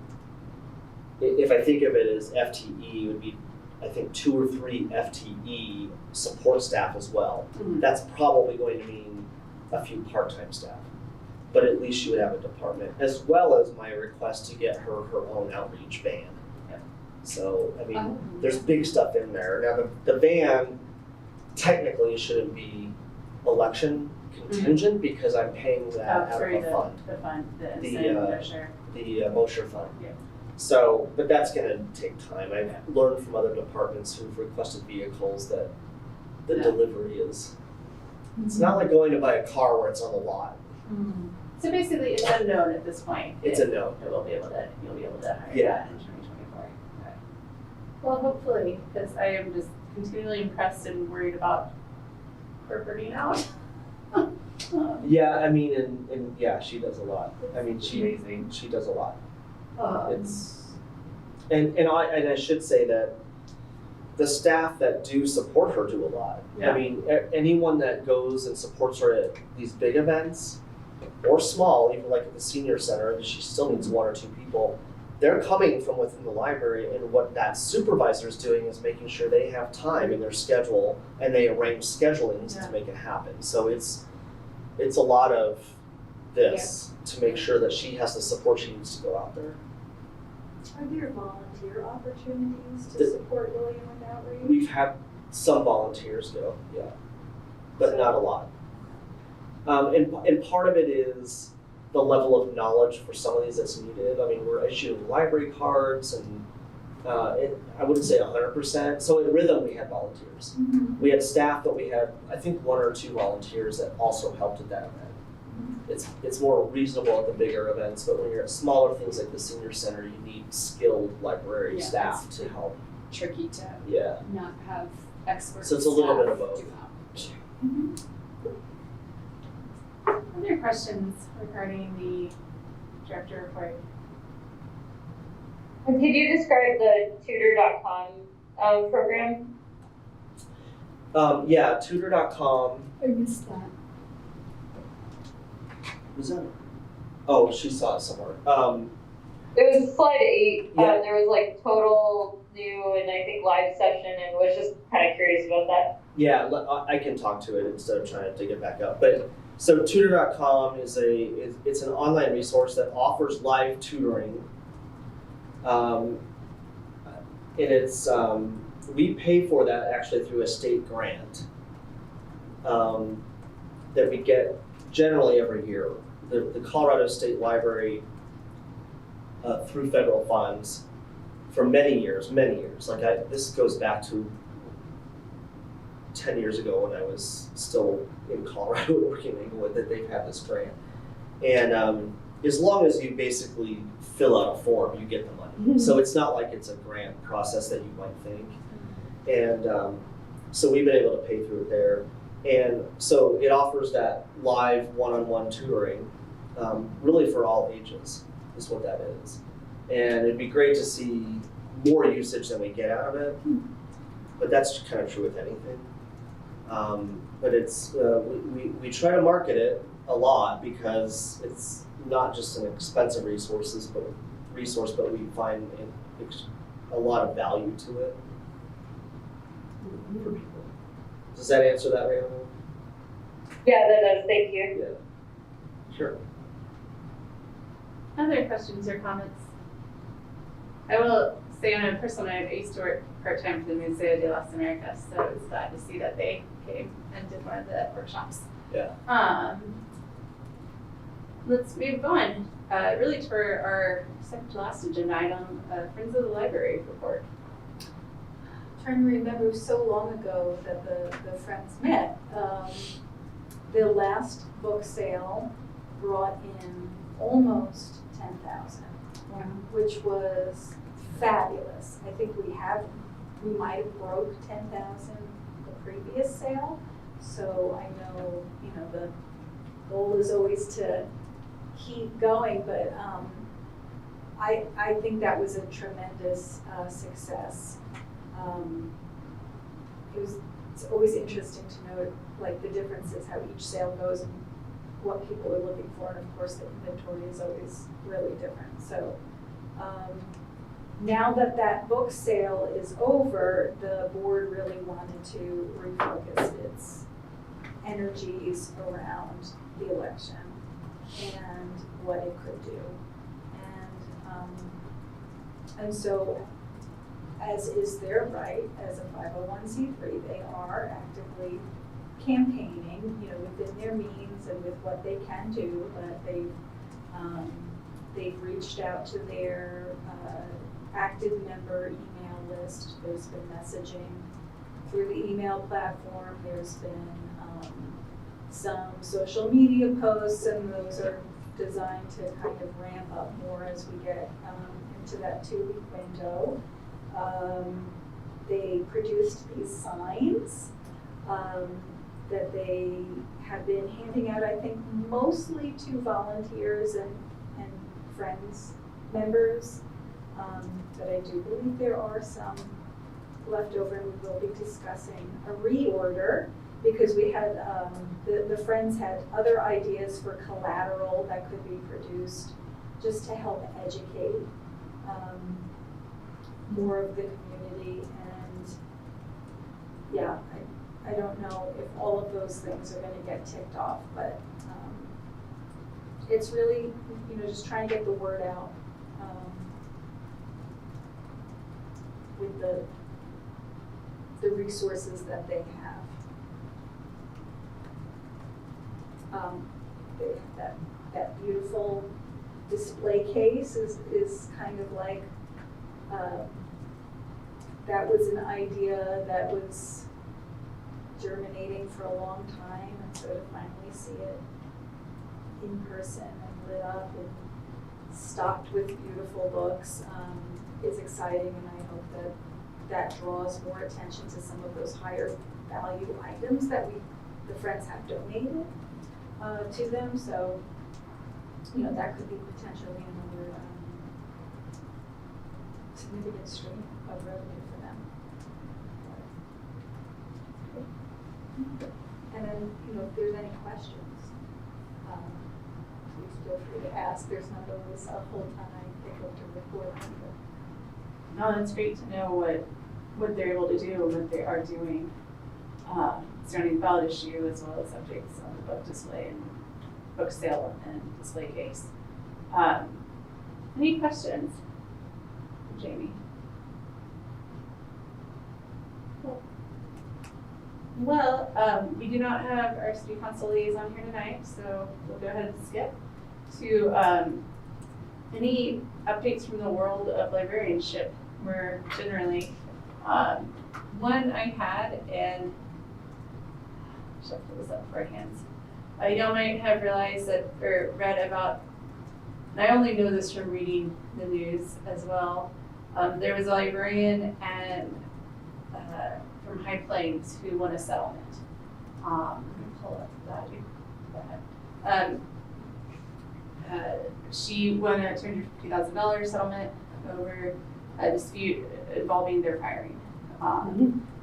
if I think of it as FTE, it would be, I think, 2 or 3 FTE support staff as well. Mhm. That's probably going to mean a few part-time staff, but at least she would have a department, as well as my request to get her own outreach van. Yep. So, I mean, Oh. there's big stuff in there. Now, the van technically shouldn't be election contingent because I'm paying that out of Sorry, a fund. the fund, the The, incentive, for sure. the Mosher Fund. Yeah. So, but that's gonna take time. I've learned from other departments who've requested vehicles that the Yeah. delivery is, it's not like going to buy a car where it's on the lot. So basically, it's unknown at this point. It's a no. It will be able to, you'll be able to hire Yeah. that in 2024. Okay. Well, hopefully, because I am just continually impressed and worried about her burning out. Yeah, I mean, and yeah, she does a lot. I mean, Amazing. she does a lot. Um, It's, and I should say that the staff that do support her do a lot. Yeah. I mean, anyone that goes and supports her at these big events, or small, even like at the senior center, and she still needs one or two people, they're coming from within the library, and what that supervisor is doing is making sure they have time in their schedule, and they arrange schedulings Yeah. to make it happen. So it's a lot of this to make sure that she has the support she needs to go out there. Are there volunteer opportunities to The- support William with outreach? We've had some volunteers go, yeah, but not a lot. And part of it is the level of knowledge for some of these that's needed. I mean, we're issuing library cards, and I wouldn't say 100%. So at Rhythm, we had volunteers. We had staff, but we had, I think, one or two volunteers that also helped at that event. It's more reasonable at the bigger events, but when you're at smaller things like the senior center, you need skilled library Yeah, staff that's to help. Tricky to Yeah. not have experts. So it's a little bit of staff both. do outreach. Other questions regarding the director report? And could you describe the tutor.com program? Yeah, tutor.com. I missed that. Was that? Oh, she saw it somewhere. It was slide 8. Yeah. There was like total new and I think live session, and was just kind of curious about that. Yeah, I can talk to it instead of trying to dig it back up. But so tutor.com is it's an online resource that offers live tutoring. And it's we pay for that actually through a state grant that we get generally every year. The Colorado State Library through federal funds for many years. Like this goes back to 10 years ago when I was still in Colorado working in Englewood, that they've had this grant. And as long as you basically fill out a form, you get the money. So it's not like it's a grant process that you might think. And so we've been able to pay through it there. And so it offers that live one-on-one tutoring, really for all ages, is what that is. And it'd be great to see more usage than we get out of it, but that's kind of true with anything. But it's we try to market it a lot because it's not just an expensive resource, but we find a lot of value to it for people. Does that answer that, Rhiannon? Yeah, that does. Thank you. Yeah. Sure. Other questions or comments? I will say on a personal note, I used to work part-time for the Museo de las Americas, so it was glad to see that they came and did one of the workshops. Yeah. Let's move on, really to our second to last agenda item, Friends of the Library report. Trying to remember so long ago that the friends met. The last book sale brought in almost 10,000, which was fabulous. I think we might have broke 10,000 the previous sale. So I know, the goal is always to keep going, but I think that was a tremendous success. It's always interesting to know like the differences, how each sale goes and what people are looking for, and of course the inventory is always really different. So now that book sale is over, the board really wanted to refocus its energies around the election and what it could do. And so, as is their right as a 501c3, they are actively campaigning, within their means and with what they can do, but they've reached out to their active member email list. There's been messaging through the email platform. There's been some social media posts, and those are designed to kind of ramp up more as we get into that 2-week window. They produced these signs that they have been handing out, I think, mostly to volunteers and friends, members. But I do believe there are some left over, and we will be discussing a reorder, because we had, the friends had other ideas for collateral that could be produced just to help educate more of the community. And yeah, I don't know if all of those things are gonna get ticked off, but it's really, just trying to get the word out with the resources that they have. They have that beautiful display case is kind of like, that was an idea that was germinating for a long time, and so to finally see it in person and lit up and stocked with beautiful books is exciting, and I hope that draws more attention to some of those higher value items that the friends have donated to them. So, that could be potentially another significant stream of revenue for them. And then, if there's any questions, please feel free to ask. There's not always a whole ton I think of to report on, but No, that's great to know what they're able to do and what they are doing surrounding the ballot issue, as well as updates on the book display and book sale and display case. Any questions, Jamie? Cool. Well, we do not have our city council liaison here tonight, so we'll go ahead and skip to any updates from the world of librarianship. More generally, one I had, and I should pull this up for our hands. Y'all might have realized that, or read about, and I only know this from reading the news as well. There was a librarian from High Plains who won a settlement. Let me pull up that. She won a $250,000 settlement over a dispute involving their firing.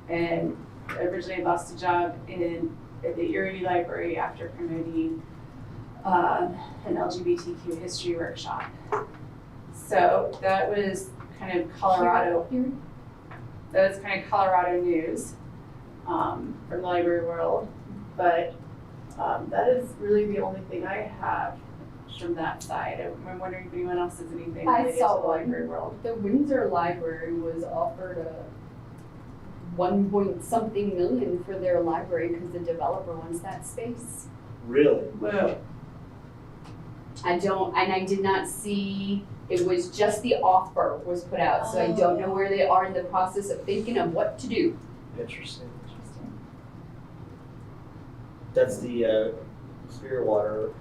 And originally lost a job at the Erie Library after promoting an LGBTQ history workshop. So that was kind of Colorado. That was kind of Colorado news from the library world. But that is really the only thing I have from that side. I'm wondering if anyone else has anything I related saw to the library world. The Windsor Library was offered a 1 point something million for their library because the developer wants that space. Really? Whoa. I did not see, it was just the offer was put out, so I don't know where they are in the process of thinking of what to do. Interesting. That's the Clearwater.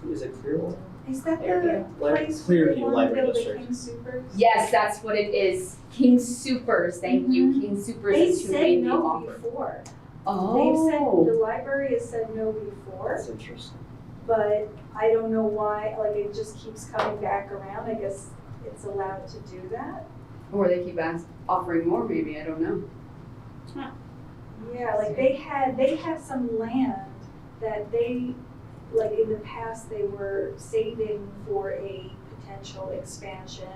Is it Clearwater? is that the Clearview. place where they Clearview want to Library build the District. King Supers? Yes, that's what it is. King Supers, thank you. King Supers They is who said made the no offer. before. They've said, Oh. the library has said no before, That's interesting. but I don't know why, like, it just keeps coming back around. I guess it's allowed to do that. Or they keep offering more, maybe, I don't know. Yeah, like they have some land that they, like in the past, they were saving for a potential expansion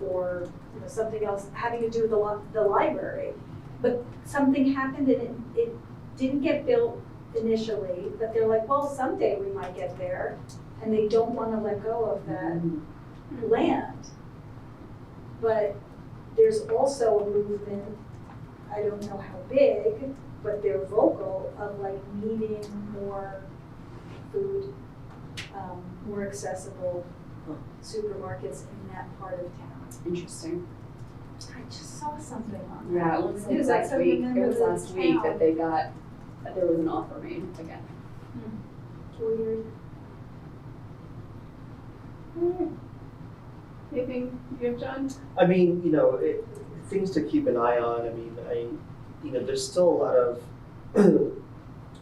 or something else having to do with the library. But something happened and it didn't get built initially, but they're like, well, someday we might get there, and they don't want to let go of that land. But there's also a movement, I don't know how big, but they're vocal of like needing more food, more accessible supermarkets in that part of town. Interesting. I just saw something on that. Yeah, it looks like Because I last couldn't week, it remember was the last week town. that they got, that there was an offer made again. Weird. Anything you have, John? I mean, you know, things to keep an eye on. I mean, you know, there's still a lot of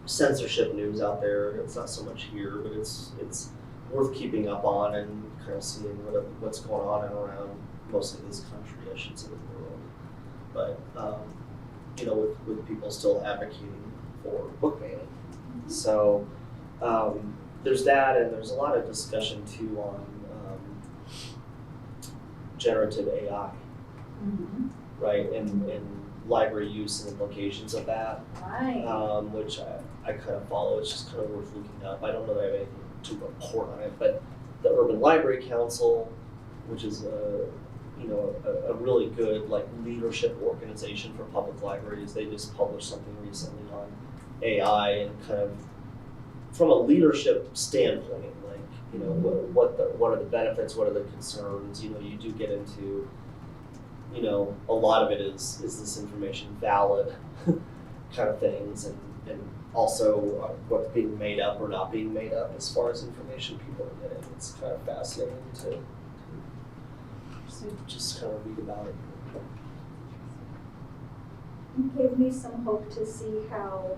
censorship news out there. It's not so much here, but it's worth keeping up on and kind of seeing what's going on and around mostly this country, I should say, the world. But you know, with people still advocating for book banning, so there's that, and there's a lot of discussion too on generative AI, right, and library use and implications of that, Right. which I kind of follow. It's just kind of worth looking up. I don't know that I have anything to report on it, but the Urban Library Council, which is a really good like leadership organization for public libraries, they just published something recently on AI and kind of from a leadership standpoint, like, you know, what are the benefits, what are the concerns, you know, you do get into, you know, a lot of it is this information valid kind of things, and also what's being made up or not being made up as far as information people are getting. It's kind of fascinating to just kind of read about it. It gave me some hope to see how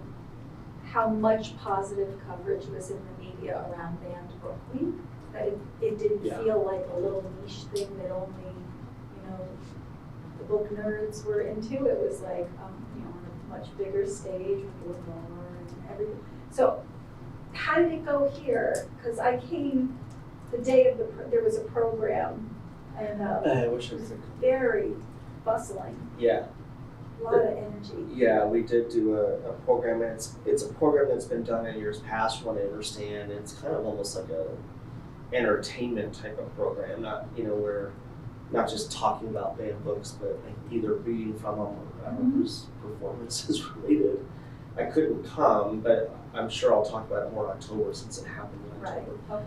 much positive coverage was in the media around Banned Book Week. That it didn't Yeah. feel like a little niche thing that only, you know, the book nerds were into. It was like, you know, on a much bigger stage with more and everything. So how did it go here? Because I came the day of there was a program, and I wish I it was could. very bustling, Yeah. a lot of energy. Yeah, we did do a program, and it's a program that's been done in years past, from what I understand. It's kind of almost like a entertainment type of program, not, you know, where not just talking about banned books, but like either reading from them or I don't know if there's performances related. I couldn't come, but I'm sure I'll talk about it more in October since it happened in October. Right, okay.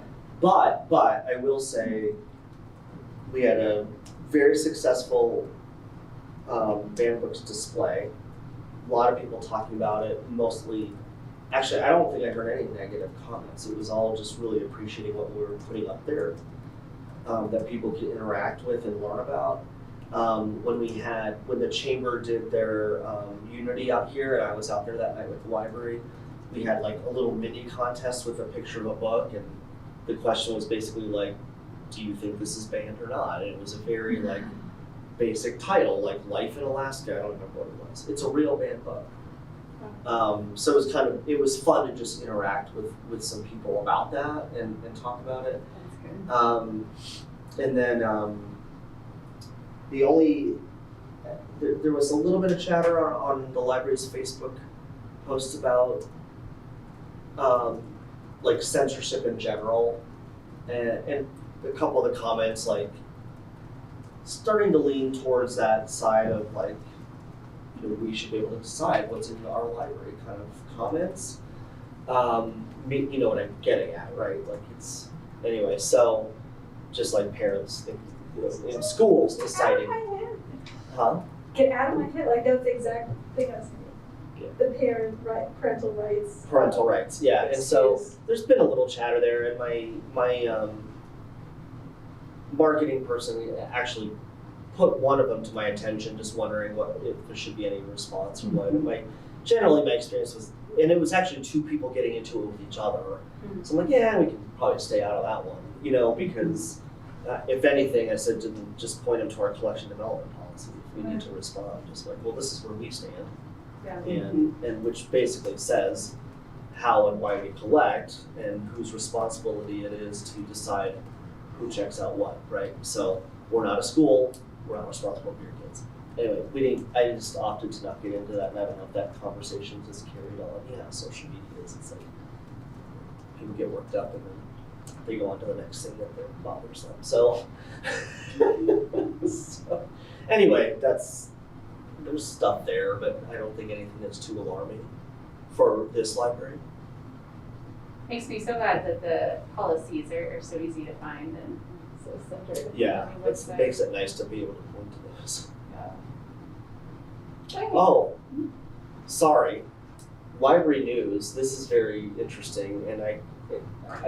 But I will say we had a very successful banned books display. A lot of people talking about it, mostly, actually I don't think I heard any negative comments. It was all just really appreciating what we were putting up there, that people could interact with and learn about. When the chamber did their Unity out here, and I was out there that night with the library, we had like a little mini contest with a picture of a book, and the question was basically like, do you think this is banned or not? And it was a very like basic title, like Life in Alaska. I don't remember what it was. It's a real banned book. So it was fun to just interact with some people about that and talk about it. That's good. And then there was a little bit of chatter on the library's Facebook post about like censorship in general, and a couple of the comments like starting to lean towards that side of like, you know, we should be able to decide what's in our library kind of comments. You know what I'm getting at, right? Like it's anyway. So just like parents, in schools deciding, huh? Get out of my head, like that's the exact thing I was thinking. Yeah. The parental rights. Parental rights, yeah. And so there's been a little chatter there, and my marketing person actually put one of them to my attention, just wondering if there should be any response or what. And generally my experience was, and it was actually two people getting into it with each other. So I'm like, yeah, we can probably stay out of that one, you know, because if anything, I said just point them to our collection development policy. If we need to respond, just like, well, this is where we stand. Yeah. And which basically says how and why we collect and whose responsibility it is to decide who checks out what, right? So we're not a school, we're not responsible for your kids. Anyway, I just opted to not get into that, and I don't know if that conversation just carried on. Yeah, social media is, it's like people get worked up and then they go on to the next thing that bothers them. So, anyway, there's stuff there, but I don't think anything that's too alarming for this library. Makes me so glad that the policies are so easy to find and so centered. Yeah, on it what's there. makes it nice to be able to point to those. Okay. Oh, sorry. Library news. This is very interesting, and I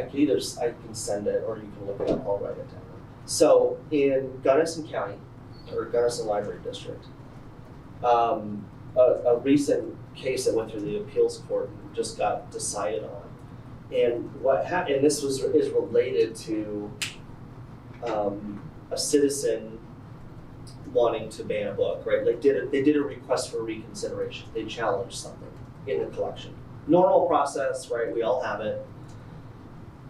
can send it or you can look it up. I'll write it down. So in Gunnison County, or Gunnison Library District, a recent case that went through the appeals court and just got decided on. And what happened? And this is related to a citizen wanting to ban a book, right? They did a request for reconsideration. They challenged something in the collection. Normal process, right? We all have it.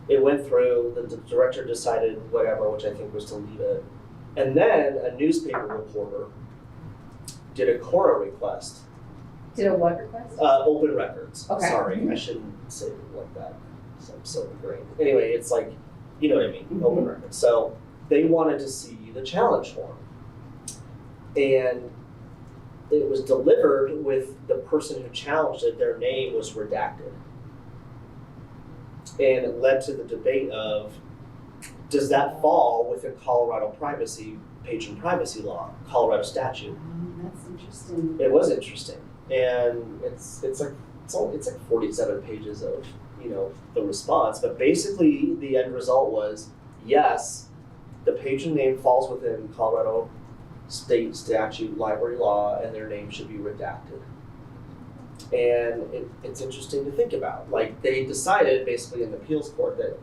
It went through. The director decided whatever, which I think was to leave it. And then a newspaper reporter did a Cora request. Did a what request? Open records. Okay. Sorry, I shouldn't say it like that. So I'm so ingrained. Anyway, it's like, you know what I mean, open records. So they wanted to see the challenge form. And it was delivered with the person who challenged it, their name was redacted. And it led to the debate of, does that fall within Colorado patron privacy law, Colorado statute? That's interesting. It was interesting. And it's like 47 pages of, the response, but basically the end result was, yes, the patron name falls within Colorado state statute, library law, and their name should be redacted. And it's interesting to think about. Like, they decided basically in the appeals court that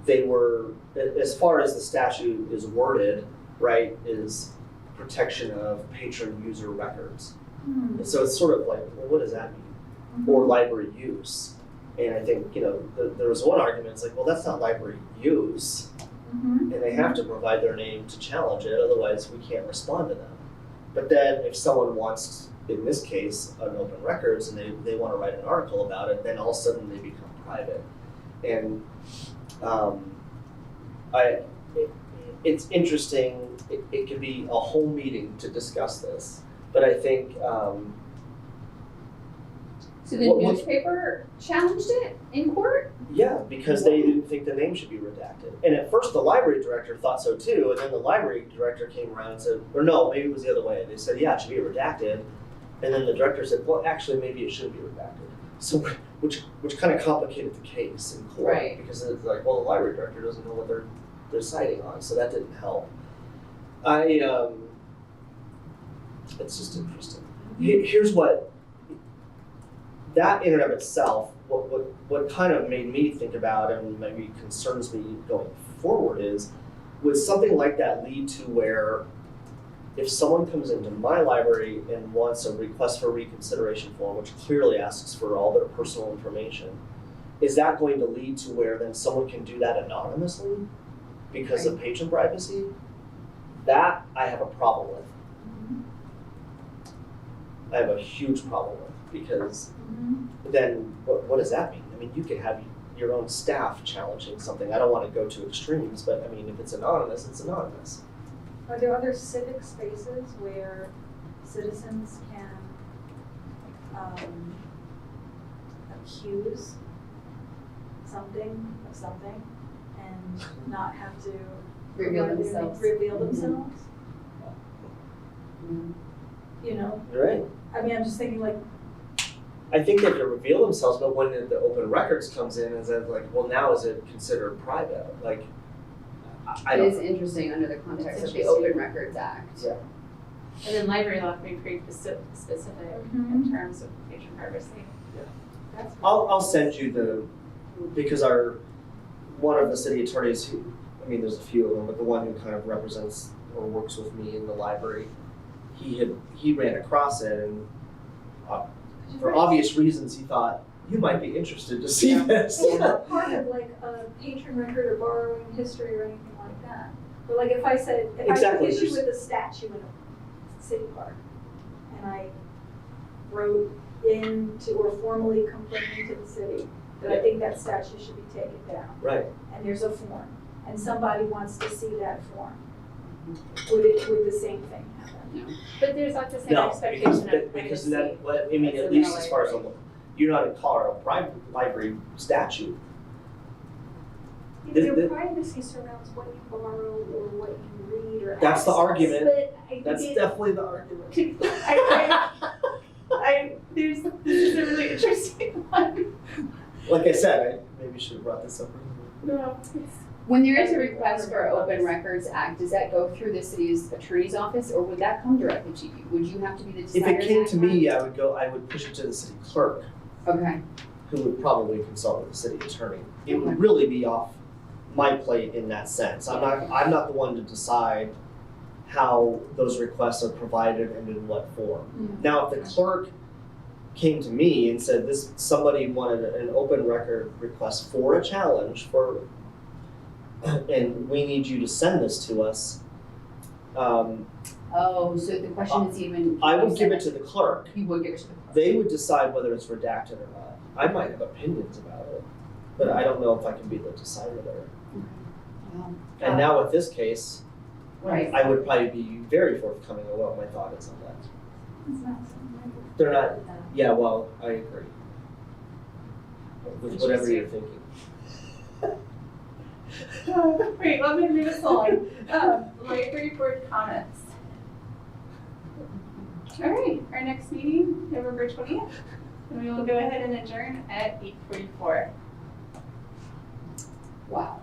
they were, as far as the statute is worded, right, is protection of patron user records. And so it's sort of like, well, what does that mean? Or library use. And I think, there was one argument, it's like, well, that's not library use. And they have to provide their name to challenge it, otherwise we can't respond to them. But then if someone wants, in this case, an open records, and they want to write an article about it, then all of a sudden they become private. And it's interesting, it could be a whole meeting to discuss this, but I think, So the newspaper challenged it in court? yeah, because they didn't think the name should be redacted. And at first the library director thought so too, and then the library director came around and said, or no, maybe it was the other way. They said, yeah, it should be redacted. And then the director said, well, actually, maybe it should be redacted. So, which kind of complicated the case in court. Right. Because it's like, well, the library director doesn't know what they're deciding on, so that didn't help. It's just interesting. Here's what, that in and of itself, what kind of made me think about and maybe concerns me going forward is, would something like that lead to where if someone comes into my library and wants a request for reconsideration form, which clearly asks for all their personal information, is that going to lead to where then someone can do that anonymously because of patron privacy? That I have a problem with. I have a huge problem with, because then what does that mean? I mean, you can have your own staff challenging something. I don't want to go to extremes, but I mean, if it's anonymous, it's anonymous. Are there other civic spaces where citizens can accuse something of something and not have to Reveal provide their themselves. reveal themselves? Right. I mean, I'm just thinking like, I think they can reveal themselves, but when the open records comes in, is that like, well, now is it considered private? Like, I It don't. is interesting under the context It's of the interesting. Open Records Act. Yeah. And then library law can be pretty specific in terms of patron privacy. that's. I'll send you because one of the city attorneys who, I mean, there's a few of them, but the one who kind of represents or works with me in the library, he ran across it, and for obvious reasons he thought, you might be interested to see this. It's not part of like a patron record or borrowing history or anything like that. But like if I Exactly, took issue there's- with a statue in a city park and I wrote into or formally complained to the city that I think that statue should be taken down, Right. and there's a form, and somebody wants to see that form, would the same thing happen? But there's not the same No, expectation of privacy. because then, I mean, as at in least the as far as library. you're not in Colorado library statute. The- Your the- privacy surrounds what you borrow or what you read or That's the access. argument. But I That's get- definitely the argument. This is a really interesting one. Like I said, I maybe should have brought this up. No, When there is a request for Open Records Act, does that go through the city's attorney's office or would that come directly to you? Would you have to be the If decider? it came in to that me, I would push it to the city clerk, time? Okay, who would probably consult with the city attorney. It would really be off my plate in that sense. I'm not the one to decide how those requests are provided and in what form. Now, if the clerk came to me and said somebody wanted an open record request for a challenge and we need you to send this to us, oh, so the question is even. I would give it to the clerk. You would give it to the clerk. They would decide whether it's redacted or not. I might have opinions about it, but I don't know if I can be the decider there. Wow. And now with this case, Right. I would probably be very forthcoming on what my thought is on that. It's not something They're not, like that. yeah, well, I agree. With whatever you're thinking. Wait, let me move us along. Library board comments. All right, our next meeting, November 20th, and we will go ahead and adjourn at 8:44. Wow.